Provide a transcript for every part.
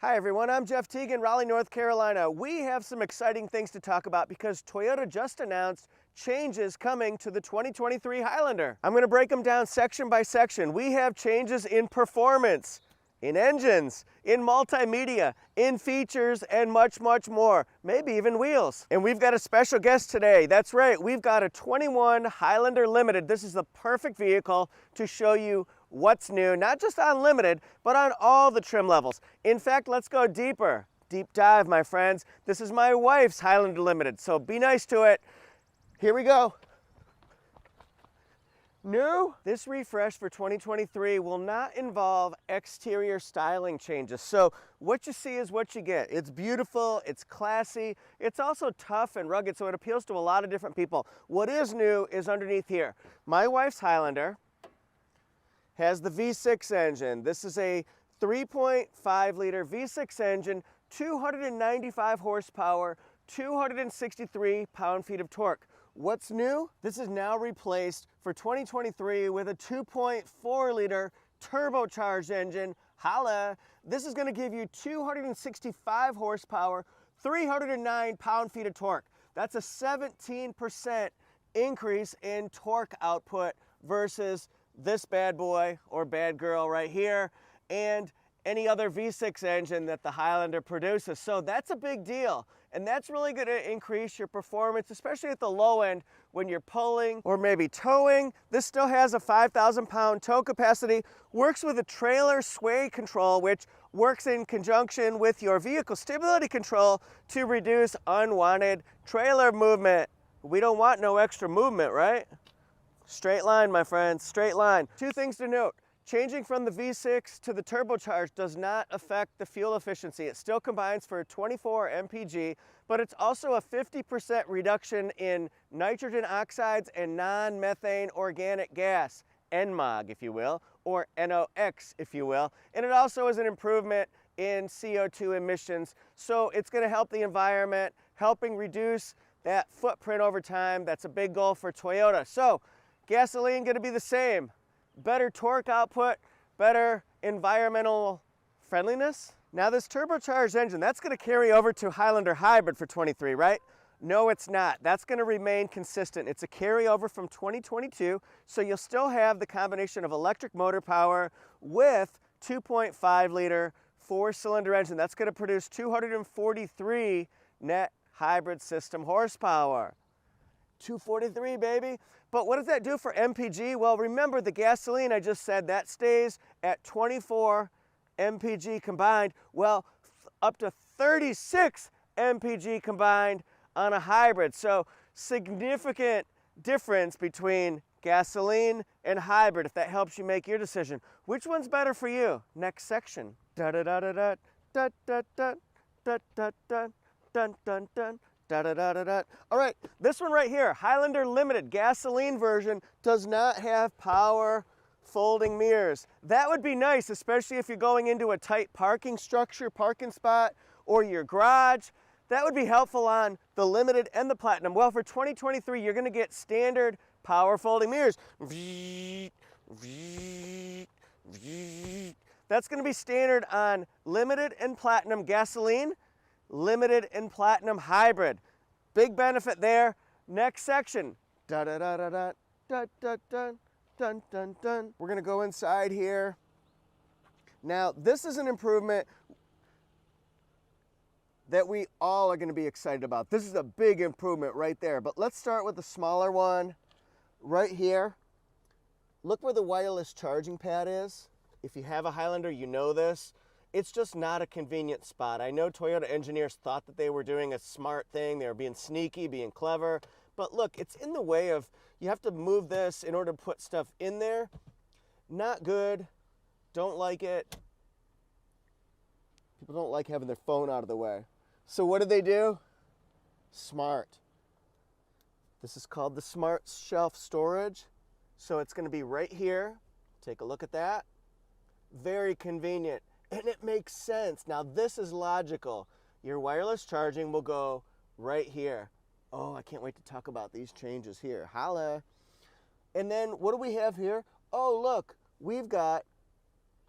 Hi everyone, I'm Jeff Teagan, Raleigh, North Carolina. We have some exciting things to talk about because Toyota just announced changes coming to the 2023 Highlander. I'm going to break them down section by section. We have changes in performance, in engines, in multimedia, in features, and much, much more. Maybe even wheels. And we've got a special guest today. That's right, we've got a 21 Highlander Limited. This is the perfect vehicle to show you what's new, not just on Limited, but on all the trim levels. In fact, let's go deeper. Deep dive, my friends. This is my wife's Highlander Limited, so be nice to it. Here we go. New, this refresh for 2023 will not involve exterior styling changes. So what you see is what you get. It's beautiful, it's classy, it's also tough and rugged, so it appeals to a lot of different people. What is new is underneath here. My wife's Highlander has the V6 engine. This is a 3.5 liter V6 engine, 295 horsepower, 263 pound-feet of torque. What's new? This is now replaced for 2023 with a 2.4 liter turbocharged engine. Holla! This is going to give you 265 horsepower, 309 pound-feet of torque. That's a 17% increase in torque output versus this bad boy or bad girl right here and any other V6 engine that the Highlander produces. So that's a big deal, and that's really going to increase your performance, especially at the low end when you're pulling or maybe towing. This still has a 5,000 pound tow capacity, works with a trailer sway control, which works in conjunction with your vehicle stability control to reduce unwanted trailer movement. We don't want no extra movement, right? Straight line, my friends, straight line. Two things to note. Changing from the V6 to the turbocharged does not affect the fuel efficiency. It still combines for 24 mpg, but it's also a 50% reduction in nitrogen oxides and non-methane organic gas, NMOG if you will, or NOx if you will. And it also is an improvement in CO2 emissions. So it's going to help the environment, helping reduce that footprint over time. That's a big goal for Toyota. So gasoline going to be the same. Better torque output, better environmental friendliness. Now this turbocharged engine, that's going to carry over to Highlander Hybrid for 23, right? No, it's not. That's going to remain consistent. It's a carryover from 2022, so you'll still have the combination of electric motor power with 2.5 liter four-cylinder engine. That's going to produce 243 net hybrid system horsepower. 243, baby. But what does that do for MPG? Well, remember the gasoline I just said, that stays at 24 MPG combined. Well, up to 36 MPG combined on a hybrid. So significant difference between gasoline and hybrid, if that helps you make your decision. Which one's better for you? Next section. Da da da da da da da da da da da dun dun dun. Da, da, da, da, da. All right, this one right here, Highlander Limited gasoline version, does not have power folding mirrors. That would be nice, especially if you're going into a tight parking structure, parking spot, or your garage. That would be helpful on the Limited and the Platinum. Well, for 2023, you're gonna get standard power folding mirrors. That's gonna be standard on Limited and Platinum gasoline, Limited and Platinum Hybrid. Big benefit there. Next section. Da da da da da da da da dun dun dun. We're gonna go inside here. Now this is an improvement that we all are gonna be excited about. This is a big improvement right there. But let's start with the smaller one right here. Look where the wireless charging pad is. If you have a Highlander, you know this. It's just not a convenient spot. I know Toyota engineers thought that they were doing a smart thing. They were being sneaky, being clever. But look, it's in the way of, you have to move this in order to put stuff in there. Not good. Don't like it. People don't like having their phone out of the way. So what do? Smart. This is called the Smart Shelf Storage. So it's going to be right here. Take a look at that. Very convenient. And it makes sense. Now this is logical. Your wireless charging will go right here. Oh, I can't wait to talk about these changes here. Holla. And then what do we have here? Oh, look, we've got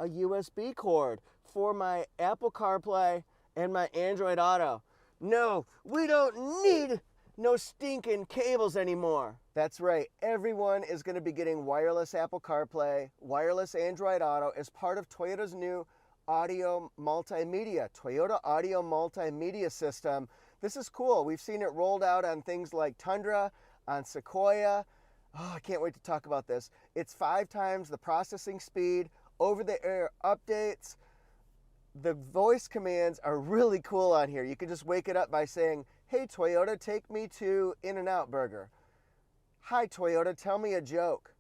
a USB cord for my Apple CarPlay and my Android Auto. No, we don't need no stinking cables anymore. That's right, everyone is going to be getting wireless Apple CarPlay, wireless Android Auto as part of Toyota's new audio multimedia, Toyota Audio Multimedia System. This is cool. We've seen it rolled out on things like Tundra, on Sequoia. Oh, I can't wait to talk about this. It's 5 times the processing speed, over-the-air updates. The voice commands are really cool on here. You can just wake it up by saying, "Hey Toyota, take me to In-N-Out Burger." "Hi Toyota, tell me a joke."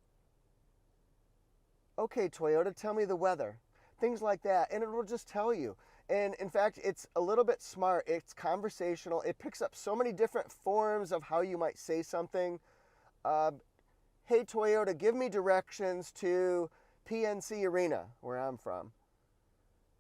"Okay Toyota, tell me the weather." Things like that, and it will just tell you. And in fact, it's a little bit smart. It's conversational. It picks up so many different forms of how you might say something. Hey Toyota, give me directions to PNC Arena, where I'm from.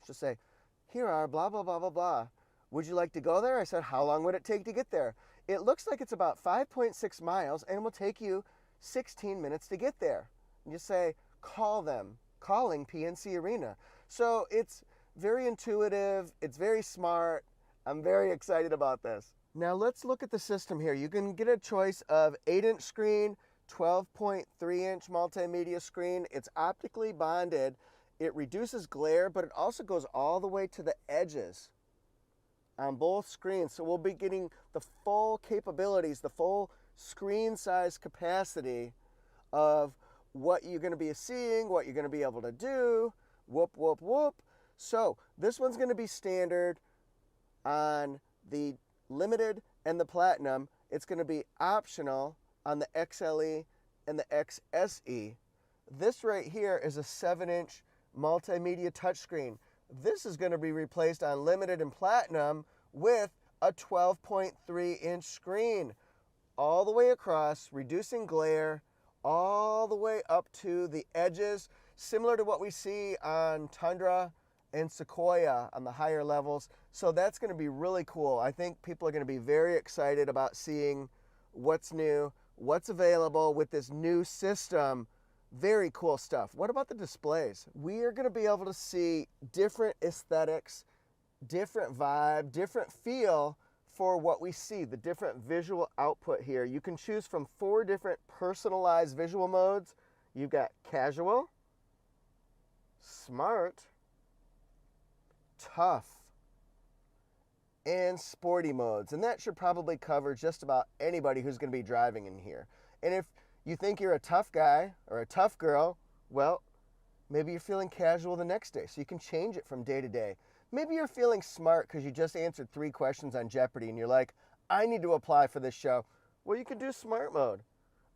Just say, "Here are blah, blah, blah, blah, blah. Would you like to go there?" I said, "How long would it take to get there?" "It looks like it's about 5.6 miles and it will take you 16 minutes to get there." And you say, "Call them, calling PNC Arena." So it's very intuitive, it's very smart. I'm very excited about this. Now let's look at the system here. You can get a choice of 8-inch screen, 12.3-inch multimedia screen. It's optically bonded. It reduces glare, but it also goes all the way to the edges on both screens. So we'll be getting the full capabilities, the full screen size capacity of what you're going to be seeing, what you're going to be able to do. Whoop, whoop, whoop. So this one's going to be standard on the Limited and the Platinum. It's going to be optional on the XLE and the XSE. This right here is a 7-inch multimedia touchscreen. This is going to be replaced on Limited and Platinum with a 12.3-inch screen all the way across, reducing glare all the way up to the edges, similar to what we see on Tundra and Sequoia on the higher levels. So that's going to be really cool. I think people are going to be very excited about seeing what's new, what's available with this new system. Very cool stuff. What about the displays? We are going to be able to see different aesthetics, different vibe, different feel for what we see, the different visual output here. You can choose from 4 different personalized visual modes. You've got casual, smart, tough, and sporty modes. And that should probably cover just about anybody who's going to be driving in here. And if you think you're a tough guy or a tough girl, well, maybe you're feeling casual the next day, so you can change it from day to day. Maybe you're feeling smart because you just answered 3 questions on Jeopardy and you're like, I need to apply for this show. Well, you could do smart mode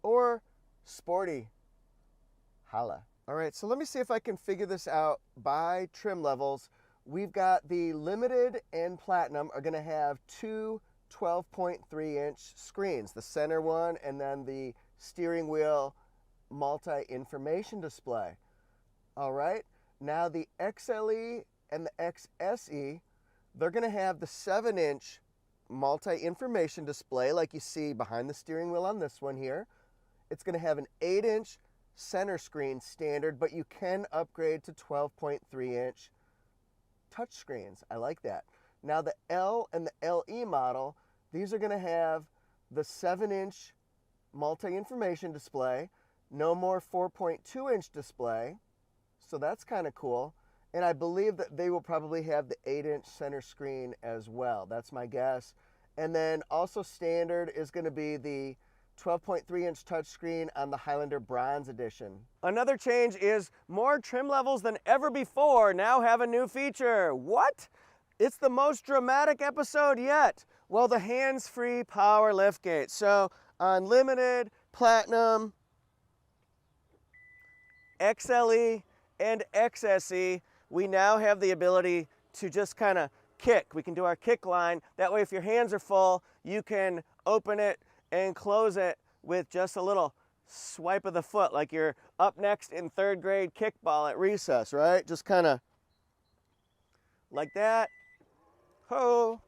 or sporty. Holla. All right, so let me see if I can figure this out by trim levels. We've got the Limited and Platinum are going to have 2 12.3-inch screens, the center one and then the steering wheel multi-information display. All right, now the XLE and the XSE, they're going to have the 7-inch multi-information display like you see behind the steering wheel on this one here. It's going to have an 8-inch center screen standard, but you can upgrade to 12.3-inch touch screens. I like that. Now the L and the LE model, these are going to have the 7-inch multi-information display, no more 4.2-inch display, so that's kind of cool. And I believe that they will probably have the 8-inch center screen as well. That's my guess. And then also standard is going to be the 12.3-inch touchscreen on the Highlander Bronze Edition. Another change is more trim levels than ever before now have a new feature. What? It's the most dramatic episode yet. Well, the hands-free power liftgate. So on Limited, Platinum, XLE, and XSE, we now have the ability to just kind of kick. We can do our kick line. That way, if your hands are full, you can open it and close it with just a little swipe of the foot, like you're up next in 3rd grade kickball at recess, right? Just kind of like that. Ho!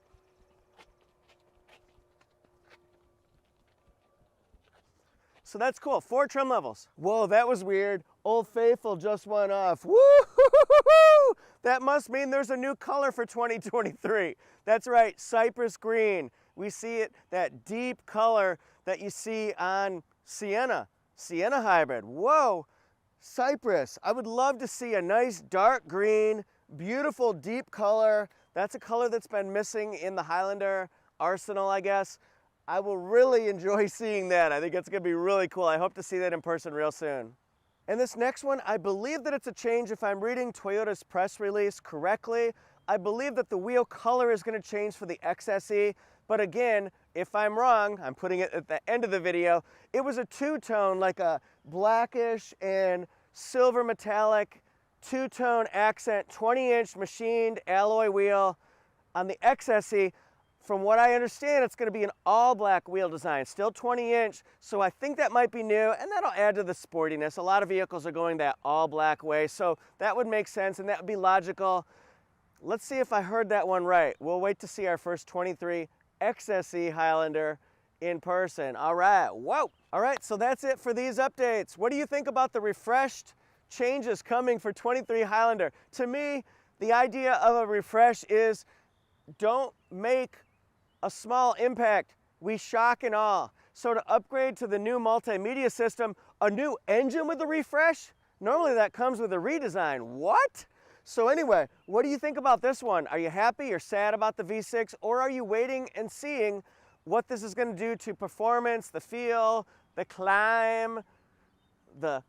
So that's cool. 4 trim levels. Whoa, that was weird. Old Faithful just went off. Woo-hoo! Woo-hoo-hoo-hoo! That must mean there's a new color for 2023. That's right, cypress green. We see it, that deep color that you see on Sienna hybrid. Whoa, cypress. I would love to see a nice dark green, beautiful deep color. That's a color that's been missing in the Highlander arsenal, I guess. I will really enjoy seeing that. I think it's gonna be really cool. I hope to see that in person real soon. And this next one, I believe that it's a change if I'm reading Toyota's press release correctly. I believe that the wheel color is gonna change for the XSE, but again, if I'm wrong, I'm putting it at the end of the video, it was a two-tone, like a blackish and silver metallic two-tone accent, 20-inch machined alloy wheel on the XSE. From what I understand, it's going to be an all-black wheel design, still 20-inch, so I think that might be new, and that'll add to the sportiness. A lot of vehicles are going that all-black way, so that would make sense, and that would be logical. Let's see if I heard that one right. We'll wait to see our first 23 XSE Highlander in person. All right, whoa. All right, so that's it for these updates. What do you think about the refreshed changes coming for 23 Highlander? To me, the idea of a refresh is don't make a small impact, we shock and awe. So to upgrade to the new multimedia system, a new engine with a refresh, normally that comes with a redesign. What? So anyway, what do you think about this one? Are you happy or sad about the V6, or are you waiting and seeing what this is going to do to performance, the feel, the climb, the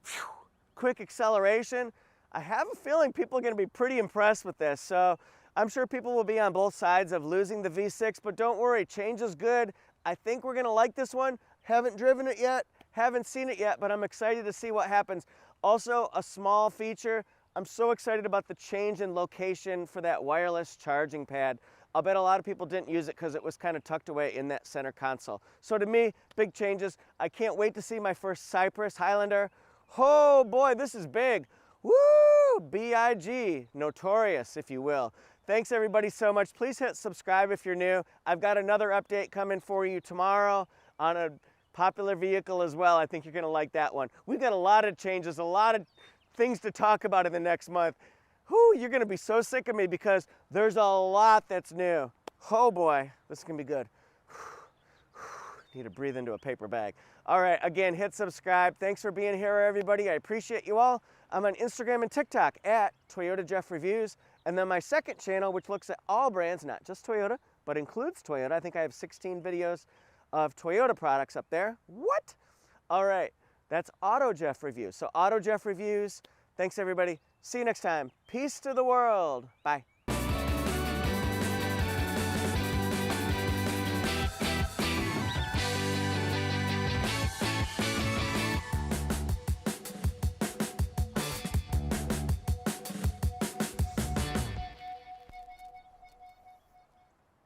quick acceleration? I have a feeling people are going to be pretty impressed with this. So I'm sure people will be on both sides of losing the V6, but don't worry, change is good. I think we're gonna like this one. Haven't driven it yet, haven't seen it yet, but I'm excited to see what happens. Also, a small feature, I'm so excited about the change in location for that wireless charging pad. I'll bet a lot of people didn't use it because it was kind of tucked away in that center console. So to me, big changes. I can't wait to see my first Cypress Highlander. Oh boy, this is big. Woo! B-I-G, notorious, if you will. Thanks everybody so much. Please hit subscribe if you're new. I've got another update coming for you tomorrow on a popular vehicle as well. I think you're gonna like that one. We've got a lot of changes, a lot of things to talk about in the next month. Whew, you're gonna be so sick of me because there's a lot that's new. Oh boy, this is gonna be good. Need to breathe into a paper bag. All right, again, hit subscribe. Thanks for being here, everybody. I appreciate you all. I'm on Instagram and TikTok at Toyota Jeff Reviews. And then my second channel, which looks at all brands, not just Toyota, but includes Toyota. I think I have 16 videos of Toyota products up there. What? All right, that's Auto Jeff Reviews. So Auto Jeff Reviews. Thanks, everybody. See you next time. Peace to the world. Bye.